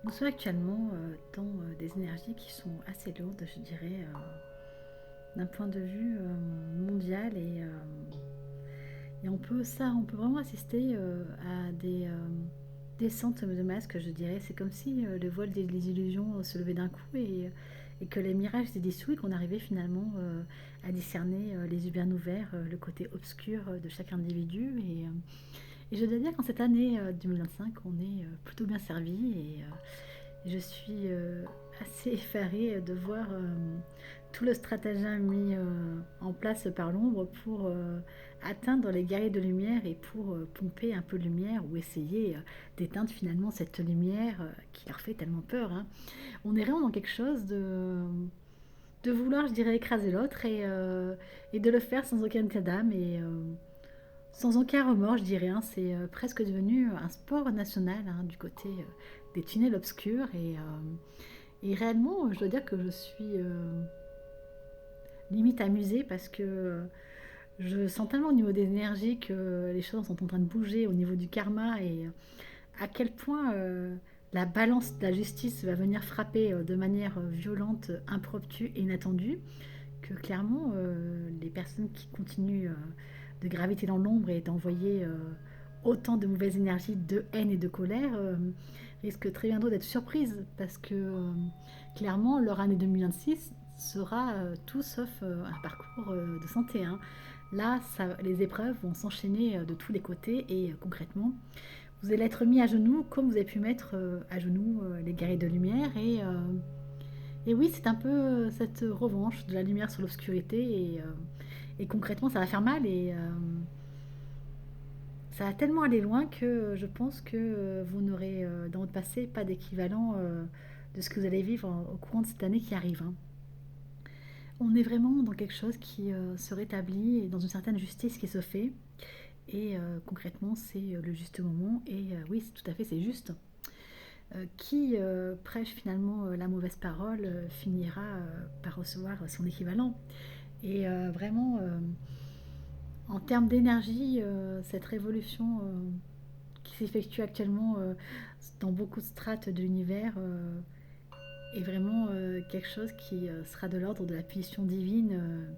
Nous sommes actuellement dans des énergies qui sont assez lourdes, je dirais, d'un point de vue mondial et on peut vraiment assister à des descentes de masques, je dirais. C'est comme si le voile des illusions se levait d'un coup et que les mirages étaient dissous et qu'on arrivait finalement à discerner les yeux bien ouverts, le côté obscur de chaque individu. Et je dois dire qu'en cette année 2025, on est plutôt bien servi et je suis assez effarée de voir tout le stratagème mis en place par l'ombre pour atteindre les guerriers de lumière et pour pomper un peu de lumière ou essayer d'éteindre finalement cette lumière qui leur fait tellement peur, hein. On est vraiment dans quelque chose de vouloir, je dirais, écraser l'autre et de le faire sans aucun état d'âme et sans aucun remords, je dirais, hein. C'est presque devenu un sport national, hein, du côté des tunnels obscurs. Et réellement, je dois dire que je suis limite amusée parce que je sens tellement au niveau des énergies que les choses sont en train de bouger au niveau du karma et à quel point la balance de la justice va venir frapper de manière violente, impromptue et inattendue, que clairement les personnes qui continuent de graviter dans l'ombre et d'envoyer autant de mauvaises énergies, de haine et de colère, risquent très bientôt d'être surprises parce que clairement leur année 2026 sera tout sauf un parcours de santé, hein. Là, les épreuves vont s'enchaîner de tous les côtés et concrètement, vous allez être mis à genoux comme vous avez pu mettre à genoux les guerriers de lumière et oui, c'est un peu cette revanche de la lumière sur l'obscurité et concrètement, ça va faire mal et ça va tellement aller loin que je pense que vous n'aurez dans votre passé pas d'équivalent de ce que vous allez vivre au courant de cette année qui arrive, hein. On est vraiment dans quelque chose qui se rétablit et dans une certaine justice qui se fait. Et concrètement, c'est le juste moment. Et oui, tout à fait, c'est juste. Qui prêche finalement la mauvaise parole finira par recevoir son équivalent. Et vraiment, en termes d'énergie, cette révolution qui s'effectue actuellement dans beaucoup de strates de l'univers est vraiment quelque chose qui sera de l'ordre de la punition divine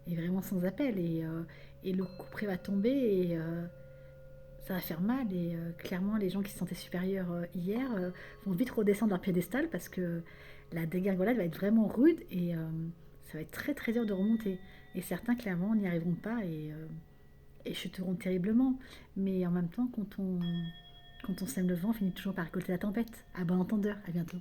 et vraiment sans appel. Et le coup près va tomber et ça va faire mal. Et clairement, les gens qui se sentaient supérieurs hier vont vite redescendre leur piédestal parce que la dégringolade va être vraiment rude et ça va être très très dur de remonter. Et certains, clairement, n'y arriveront pas et chuteront terriblement. Mais en même temps, quand on sème le vent, on finit toujours par récolter la tempête. À bon entendeur, à bientôt.